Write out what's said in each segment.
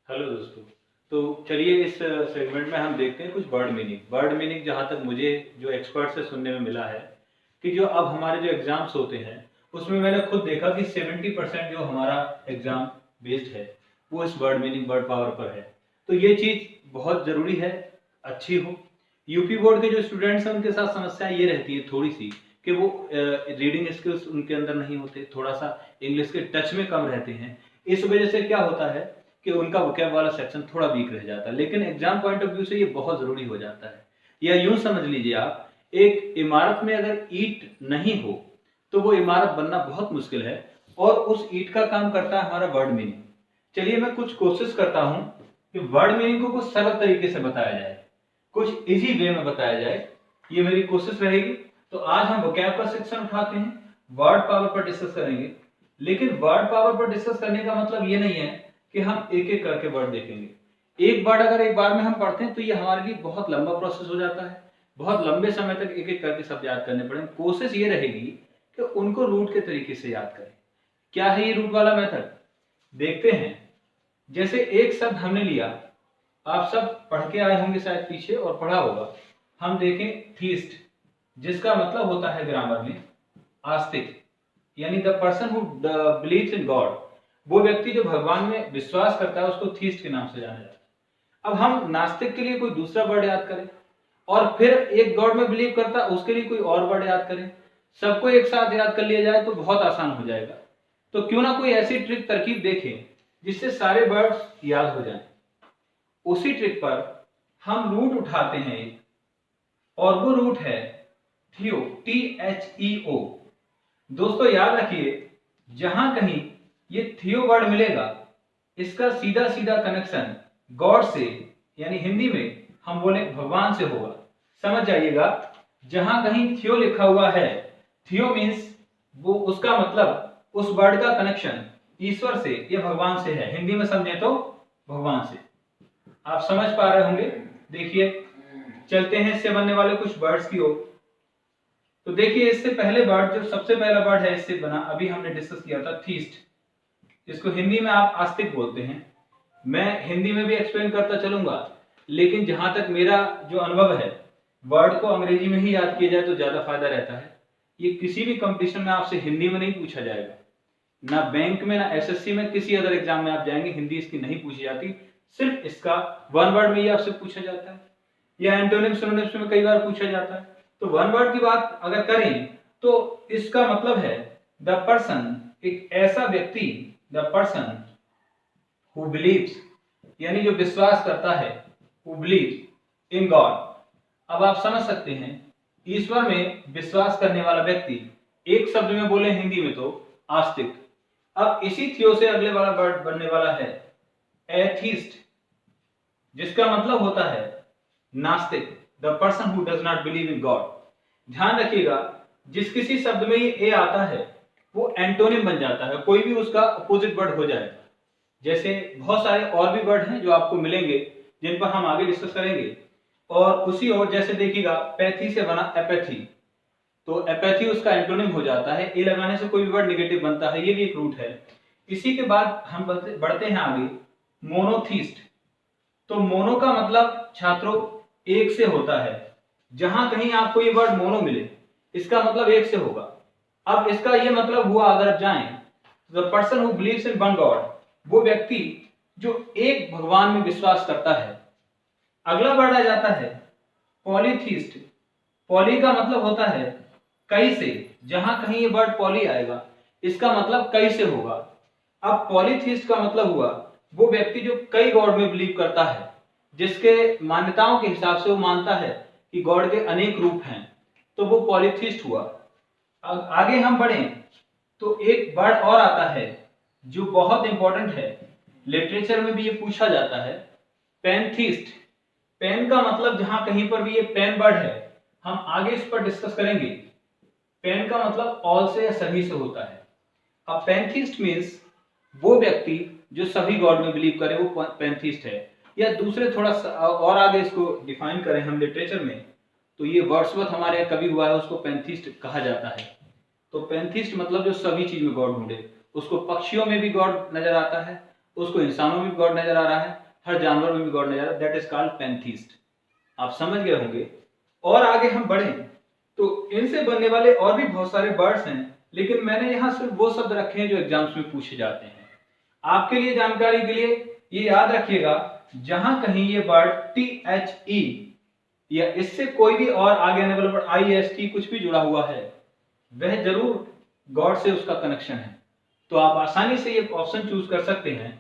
Hello दोस्तों। तो चलिए इस सेगमेंट में हम देखते हैं कुछ वर्ड मीनिंग जहाँ तक मुझे जो एक्सपर्ट से सुनने में मिला है कि जो अब हमारे जो एग्जाम्स होते हैं उसमें मैंने खुद देखा कि 70% जो हमारा एग्जाम बेस्ड है वो इस वर्ड मीनिंग वर्ड पावर पर है। तो ये चीज़ बहुत ज़रूरी है, अच्छी हो। यूपी बोर्ड के जो स्टूडेंट्स हैं उनके साथ समस्या ये रहती है थोड़ी सी कि वो रीडिंग स्किल्स उनके अंदर नहीं होते, थोड़ा सा इंग्लिश के टच में कम रहते हैं। इस वजह से क्या होता है कि उनका वोकैब वाला सेक्शन थोड़ा वीक रह जाता है, लेकिन एग्जाम पॉइंट ऑफ व्यू से ये बहुत जरूरी हो जाता है। या यूं समझ लीजिए आप, एक इमारत में अगर ईंट नहीं हो तो वो इमारत बनना बहुत मुश्किल है, और उस ईंट का काम करता है हमारा वर्ड मीनिंग। चलिए मैं कुछ कोशिश करता हूं कि वर्ड मीनिंग को कुछ सरल तरीके से बताया जाए, कुछ इजी वे में बताया जाए, ये मेरी कोशिश रहेगी। तो आज हम वोकैब का सेक्शन उठाते हैं, वर्ड पावर पर डिस्कस करेंगे। लेकिन वर्ड पावर पर डिस्कस करने का मतलब ये नहीं है कि हम एक एक करके वर्ड देखेंगे। एक वर्ड अगर एक बार में हम पढ़ते हैं तो ये हमारे लिए बहुत लंबा प्रोसेस हो जाता है, बहुत लंबे समय तक एक एक करके शब्द याद करने पड़ेंगे। कोशिश ये रहेगी कि उनको रूट के तरीके से याद करें। क्या है ये रूट वाला मेथड, देखते हैं। जैसे एक शब्द हमने लिया, आप सब पढ़ के आए होंगे शायद पीछे और पढ़ा होगा। हम देखें थीस्ट, जिसका मतलब होता है ग्रामर में आस्तिक, यानी the person who believes in God. वो व्यक्ति जो भगवान में विश्वास करता है उसको थीस्ट के नाम से जाना जाता है। अब हम नास्तिक के लिए कोई दूसरा वर्ड याद करें, और फिर एक गॉड में बिलीव करता है उसके लिए कोई और वर्ड याद करें, सबको एक साथ याद कर लिया जाए तो बहुत आसान हो जाएगा। तो क्यों ना कोई ऐसी ट्रिक तरकीब देखें जिससे सारे वर्ड्स याद हो जाएं। उसी ट्रिक पर हम रूट उठाते हैं एक, और वो रूट है थियो, THEO। दोस्तों याद रखिए, जहां कहीं ये थियो वर्ड मिलेगा इसका सीधा सीधा कनेक्शन गॉड से, यानी हिंदी में हम बोले भगवान से होगा। समझ जाइएगा, जहां कहीं थियो लिखा हुआ है, थियो मीन्स वो उसका मतलब उस वर्ड का कनेक्शन ईश्वर से या भगवान से है। हिंदी में समझे तो भगवान से। आप समझ पा रहे होंगे। देखिए चलते हैं इससे बनने वाले कुछ वर्ड्स की ओर। तो देखिए इससे पहले वर्ड, जो सबसे पहला वर्ड है इससे बना, अभी हमने डिस्कस किया था थीस्ट। इसको हिंदी में आप आस्तिक बोलते हैं। मैं हिंदी में भी एक्सप्लेन करता चलूंगा, लेकिन जहां तक मेरा जो अनुभव है, वर्ड को अंग्रेजी में ही याद किया जाए तो ज्यादा फायदा रहता है। ये किसी भी कंपटीशन में आपसे हिंदी में नहीं पूछा जाएगा, ना बैंक में, ना SSC में, किसी अदर एग्जाम में आप जाएंगे हिंदी इसकी नहीं पूछी जाती। सिर्फ इसका वन वर्ड में ही आपसे पूछा जाता है, या एंटोनिम सिनोनिम्स में कई बार पूछा जाता है। तो वन वर्ड की बात अगर करें तो इसका मतलब है द पर्सन, एक ऐसा व्यक्ति, द पर्सन हु बिलीव्स, यानी जो विश्वास करता है, हु बिलीव्स इन गॉड। अब आप समझ सकते हैं, ईश्वर में विश्वास करने वाला व्यक्ति, एक शब्द में बोले हिंदी में तो आस्तिक। अब इसी थियो से अगले वाला वर्ड बनने वाला है एथीस्ट, जिसका मतलब होता है नास्तिक, the person who does not believe in God. ध्यान रखिएगा, जिस किसी शब्द में ये ए आता है वो एंटोनिम बन जाता है, कोई भी उसका अपोजिट वर्ड हो जाएगा। जैसे बहुत सारे और भी वर्ड हैं जो आपको मिलेंगे जिन पर हम आगे डिस्कस करेंगे। और उसी ओर जैसे देखिएगा, पैथी से बना एपैथी, तो एपैथी उसका एंटोनिम हो जाता है। ए लगाने से कोई भी वर्ड नेगेटिव बनता है, ये भी एक रूट है। इसी के बाद हम बढ़ते हैं आगे, मोनोथीस्ट। तो मोनो का मतलब छात्रों एक से होता है। जहां कहीं आपको ये वर्ड मोनो मिले इसका मतलब एक से होगा। अब इसका ये मतलब हुआ, अगर आप जाएं, the person who believes in one God, वो व्यक्ति जो एक भगवान में विश्वास करता है। अगला वर्ड आ जाता है पॉलीथीस्ट। पॉली का मतलब होता है कई से, जहां कहीं ये वर्ड पॉली आएगा इसका मतलब कई से होगा। अब पॉलीथीस्ट का मतलब हुआ वो व्यक्ति जो कई गॉड में बिलीव करता है, जिसके मान्यताओं के हिसाब से वो मानता है कि गॉड के अनेक रूप हैं, तो वो पॉलीथीस्ट हुआ। आगे हम बढ़ें तो एक वर्ड और आता है जो बहुत इंपॉर्टेंट है, लिटरेचर में भी ये पूछा जाता है, पैंथीस्ट। पेन का मतलब जहां कहीं पर भी ये पेन वर्ड है, हम आगे इस पर डिस्कस करेंगे। पेन का मतलब ऑल से या सभी से होता है। अब पैंथीस्ट मीन्स वो व्यक्ति जो सभी गॉड में बिलीव करे, वो पैंथीस्ट है। या दूसरे थोड़ा और आगे इसको डिफाइन करें हम लिटरेचर में, तो ये वर्ड्सवर्थ हमारे यहाँ कवि हुआ है, उसको पैंथीस्ट कहा जाता है। तो पैंथीस्ट मतलब जो सभी चीज में गॉड ढूंढे। उसको पक्षियों में भी गॉड नजर आता है, उसको इंसानों में भी गॉड नजर आ रहा है, हर जानवर में भी गॉड नजर आ रहा है, दैट इज कॉल्ड पैंथीस्ट। आप समझ गए होंगे। और आगे हम बढ़े तो इनसे बनने वाले और भी बहुत सारे बर्ड्स हैं, लेकिन मैंने यहां सिर्फ वो शब्द रखे हैं जो एग्जाम्स में पूछे जाते हैं। आपके लिए जानकारी के लिए ये याद रखिएगा, जहां कहीं ये बर्ड THE या इससे कोई भी और आगे आने वाला वर्ड IST कुछ भी जुड़ा हुआ है, वह जरूर गॉड से उसका कनेक्शन है। तो आप आसानी से ये ऑप्शन चूज कर सकते हैं।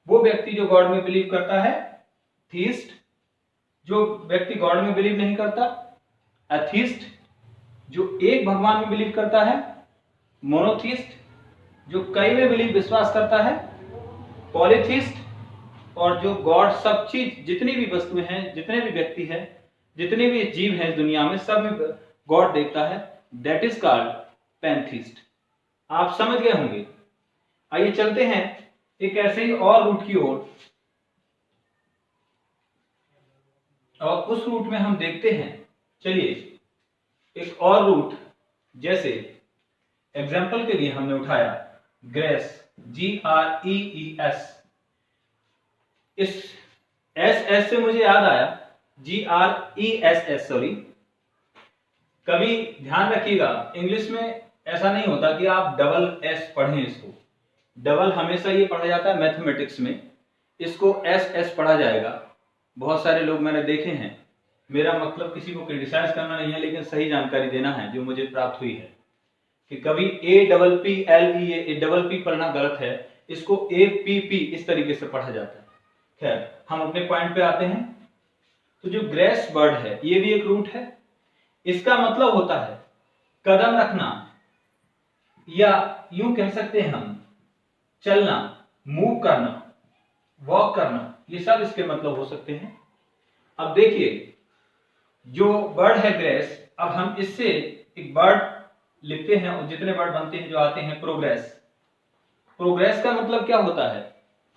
वो व्यक्ति जो गॉड में बिलीव करता है थीस्ट, जो व्यक्ति गॉड में बिलीव नहीं करता एथीस्ट, जो एक भगवान में बिलीव करता है मोनोथीस्ट, जो कई में बिलीव विश्वास करता है पॉलीथीस्ट, और जो गॉड सब चीज जितनी भी वस्तुएं हैं, जितने भी व्यक्ति हैं, जितने भी जीव हैं दुनिया में, सब में गॉड देखता है, दैट इज कॉल्ड पैंथीस्ट। आप समझ गए होंगे। आइए चलते हैं एक ऐसे ही और रूट की ओर, और उस रूट में हम देखते हैं, चलिए एक और रूट, जैसे एग्जाम्पल के लिए हमने उठाया ग्रेस, GREES। इस SS से मुझे याद आया GRESS, सॉरी। कभी ध्यान रखिएगा, इंग्लिश में ऐसा नहीं होता कि आप डबल S पढ़ें, इसको डबल हमेशा ये पढ़ा जाता है मैथमेटिक्स में, इसको SS पढ़ा जाएगा। बहुत सारे लोग मैंने देखे हैं, मेरा मतलब किसी को क्रिटिसाइज करना नहीं है, लेकिन सही जानकारी देना है जो मुझे प्राप्त हुई है, कि कभी APPLE पढ़ना गलत है, इसको APP इस तरीके से पढ़ा जाता है। खैर, हम अपने पॉइंट पे आते हैं। तो जो ग्रेस बर्ड है, ये भी एक रूट है। इसका मतलब होता है कदम रखना, या यूं कह सकते हैं हम चलना, मूव करना, वॉक करना, ये सब इसके मतलब हो सकते हैं। अब देखिए, जो बर्ड है ग्रेस, अब हम इससे एक बर्ड लिखते हैं, और जितने बर्ड बनते हैं जो आते हैं प्रोग्रेस। प्रोग्रेस का मतलब क्या होता है?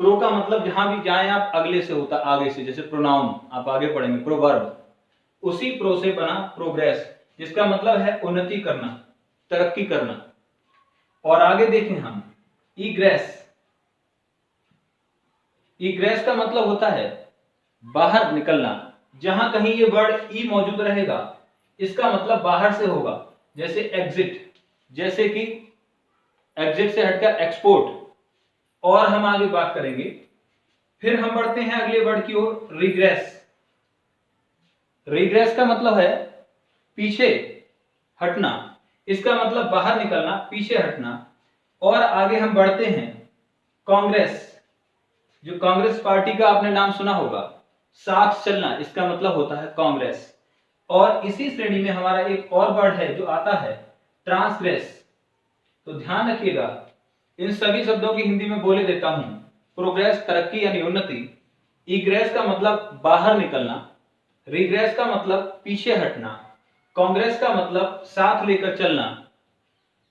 प्रो का मतलब जहां भी जाएं आप अगले से होता, आगे से, जैसे प्रोनाउन आप आगे पढ़ेंगे, प्रोवर्ब, उसी प्रो से बना प्रोग्रेस, जिसका मतलब है उन्नति करना, तरक्की करना। और आगे देखें हम ईग्रेस। ईग्रेस का मतलब होता है बाहर निकलना। जहां कहीं ये वर्ड ई मौजूद रहेगा, इसका मतलब बाहर से होगा, जैसे एग्जिट, जैसे कि एग्जिट से हटकर एक्सपोर्ट। और हम आगे बात करेंगे। फिर हम बढ़ते हैं अगले वर्ड की ओर, रिग्रेस। रिग्रेस का मतलब है पीछे हटना, इसका मतलब बाहर निकलना, पीछे हटना। और आगे हम बढ़ते हैं कांग्रेस। जो कांग्रेस पार्टी का आपने नाम सुना होगा, साथ चलना, इसका मतलब होता है कांग्रेस। और इसी श्रेणी में हमारा एक और वर्ड है जो आता है ट्रांसग्रेस। तो ध्यान रखिएगा, इन सभी शब्दों की हिंदी में बोले देता हूं। प्रोग्रेस तरक्की यानी उन्नति, ईग्रेस का मतलब बाहर निकलना, रिग्रेस का मतलब पीछे हटना, कांग्रेस का मतलब साथ लेकर चलना,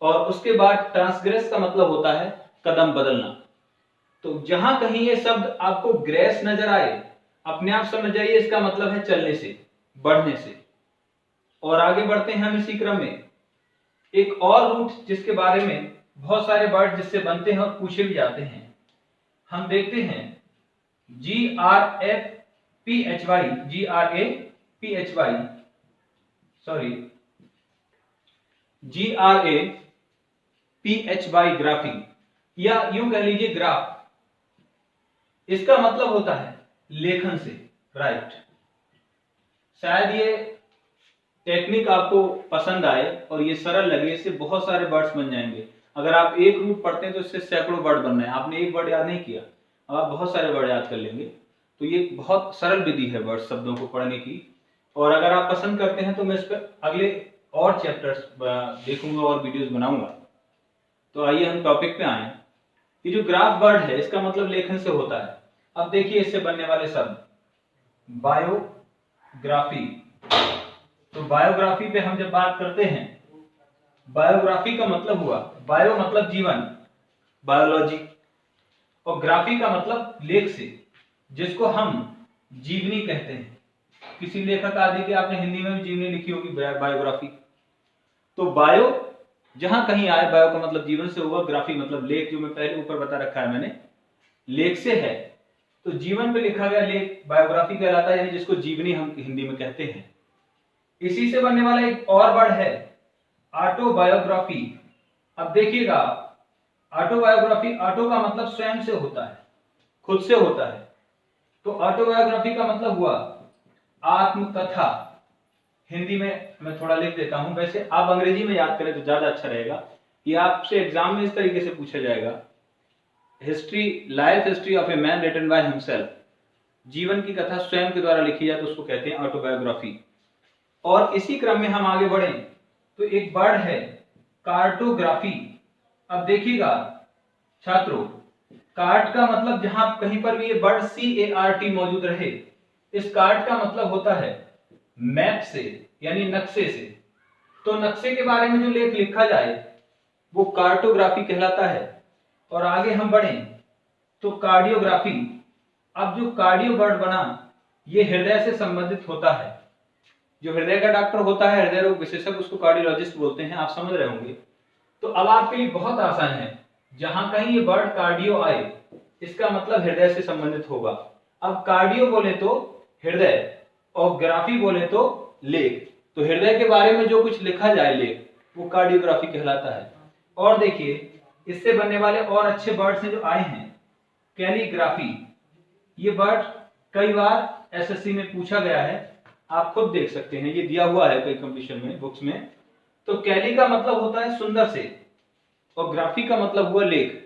और उसके बाद ट्रांसग्रेस का मतलब होता है कदम बदलना। तो जहां कहीं ये शब्द आपको ग्रेस नजर आए, अपने आप समझ जाइए इसका मतलब है चलने से, बढ़ने से। और आगे बढ़ते हैं हम इसी क्रम में। एक और रूट जिसके बारे में बहुत सारे वर्ड जिससे बनते हैं और पूछे भी जाते हैं, हम देखते हैं GRAPHY, ग्राफी, या यूं कह लीजिए ग्राफ। इसका मतलब होता है लेखन से, राइट। शायद ये टेक्निक आपको पसंद आए और ये सरल लगे, इससे बहुत सारे वर्ड्स बन जाएंगे। अगर आप एक रूट पढ़ते हैं तो इससे सैकड़ों वर्ड बन रहे हैं। आपने एक वर्ड याद नहीं किया, अब आप बहुत सारे वर्ड याद कर लेंगे। तो ये बहुत सरल विधि है वर्ड शब्दों को पढ़ने की। और अगर आप पसंद करते हैं तो मैं इस पर अगले और चैप्टर्स देखूंगा और वीडियोस बनाऊंगा। तो आइए हम टॉपिक पे आए। ये जो ग्राफ वर्ड है, इसका मतलब लेखन से होता है। अब देखिए इससे बनने वाले शब्द, बायोग्राफी। तो बायोग्राफी पे हम जब बात करते हैं, बायोग्राफी का मतलब हुआ, बायो मतलब जीवन, बायोलॉजी, और ग्राफी का मतलब लेख से, जिसको हम जीवनी कहते हैं। किसी लेखक आदि की आपने हिंदी में भी जीवनी लिखी होगी, बायोग्राफी। तो बायो जहां कहीं आए, बायो का मतलब जीवन से हुआ, ग्राफी मतलब लेख, जो मैं पहले ऊपर बता रखा है मैंने। लेख से है, तो जीवन पे लिखा गया लेख बायोग्राफी कहलाता है, यानी जिसको जीवनी हम हिंदी में कहते हैं। इसी से बनने वाला एक और वर्ड है ऑटोबायोग्राफी। अब देखिएगा, ऑटोबायोग्राफी, ऑटो का मतलब स्वयं से होता है, खुद से होता है, तो ऑटोबायोग्राफी का मतलब हुआ आत्मकथा। हिंदी में मैं थोड़ा लिख देता हूं, वैसे आप अंग्रेजी में याद करें तो ज्यादा अच्छा रहेगा। ये आपसे एग्जाम में इस तरीके से पूछा जाएगा, history, life history of a man written by himself. जीवन की कथा स्वयं के द्वारा लिखी जाए तो उसको कहते हैं ऑटोबायोग्राफी। और इसी क्रम में हम आगे बढ़े तो एक वर्ड है कार्टोग्राफी। अब देखिएगा छात्रों, कार्ट का मतलब जहां कहीं पर भी ये वर्ड CART मौजूद रहे, इस कार्ट का मतलब होता है मैप से, यानी नक्शे से। तो नक्शे के बारे में जो लेख लिखा जाए वो कार्टोग्राफी कहलाता है। और आगे हम बढ़ें तो कार्डियोग्राफी। अब जो कार्डियो वर्ड बना, ये हृदय से संबंधित होता है। जो हृदय का डॉक्टर होता है, हृदय रोग विशेषज्ञ, उसको कार्डियोलॉजिस्ट बोलते हैं, आप समझ रहे होंगे। तो अब आपके लिए बहुत आसान है, जहां कहीं ये वर्ड कार्डियो आए इसका मतलब हृदय से संबंधित होगा। अब कार्डियो बोले तो हृदय और ग्राफी बोले तो लेख, तो हृदय के बारे में जो कुछ लिखा जाए लेख, वो कार्डियोग्राफी कहलाता है। और देखिए, इससे बनने वाले और अच्छे वर्ड्स हैं जो आए हैं, कैलीग्राफी। ये वर्ड कई बार SSC में पूछा गया है, आप खुद देख सकते हैं, ये दिया हुआ है कई कंपटीशन में, बुक्स में। तो कैली का मतलब होता है सुंदर से, और ग्राफी का मतलब हुआ लेख।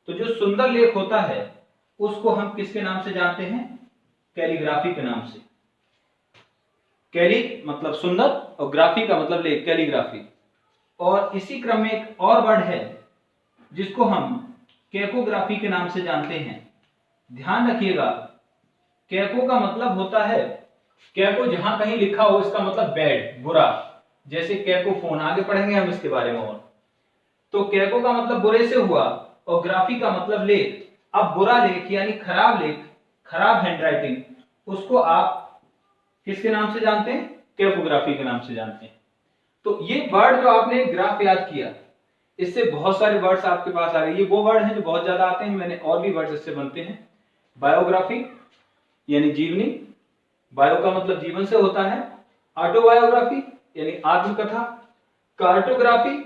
तो जो सुंदर लेख होता है उसको हम किसके नाम से जानते हैं? कैलीग्राफी के नाम से। कैली मतलब सुंदर और ग्राफी का मतलब लेख, कैलीग्राफी। और इसी क्रम में एक और वर्ड है जिसको हम कैकोग्राफी के नाम से जानते हैं। ध्यान रखिएगा, कैको का मतलब होता है, कैको जहां कहीं लिखा हो इसका मतलब बैड, बुरा, जैसे कैकोफोन, आगे पढ़ेंगे हम इसके बारे में और। तो कैको का मतलब बुरे से हुआ और ग्राफी का मतलब लेख। अब बुरा लेख यानी खराब लेख, खराब हैंडराइटिंग, उसको आप किसके नाम से जानते हैं? कैकोग्राफी के नाम से जानते हैं। तो ये वर्ड जो आपने ग्राफ याद किया, इससे बहुत सारे वर्ड्स आपके पास आ गए। ये वो वर्ड हैं जो बहुत ज्यादा आते हैं, मैंने और भी वर्ड्स इससे बनते हैं। बायोग्राफी यानी जीवनी, बायो का मतलब जीवन से होता है। ऑटोबायोग्राफी यानी आत्मकथा। कार्टोग्राफी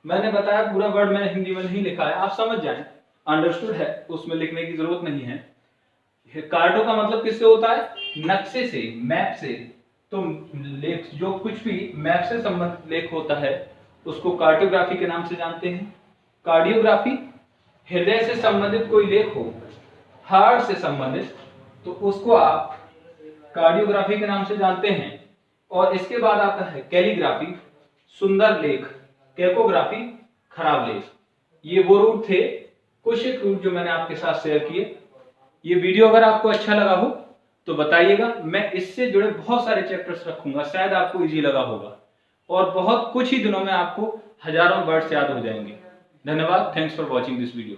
मैंने बताया, पूरा वर्ड मैंने हिंदी में नहीं लिखा है, आप समझ जाएं, अंडरस्टूड है, उसमें लिखने की जरूरत नहीं है। कार्टो का मतलब किससे होता है? नक्शे से, मैप से। तो लेख, जो कुछ भी मैप से संबंधित लेख होता है उसको कार्टोग्राफी के नाम से जानते हैं। कार्डियोग्राफी, हृदय से संबंधित कोई लेख हो, हार्ट से संबंधित, तो उसको आप कार्डियोग्राफी के नाम से जानते हैं। और इसके बाद आता है कैलीग्राफी, सुंदर लेख, कैकोग्राफी, खराब लेख। ये वो रूट थे, कुछ एक रूट जो मैंने आपके साथ शेयर किए। ये वीडियो अगर आपको अच्छा लगा हो तो बताइएगा, मैं इससे जुड़े बहुत सारे चैप्टर्स रखूंगा, शायद आपको इजी लगा होगा, और बहुत कुछ ही दिनों में आपको हजारों वर्ड्स याद हो जाएंगे। धन्यवाद, thanks for watching this video.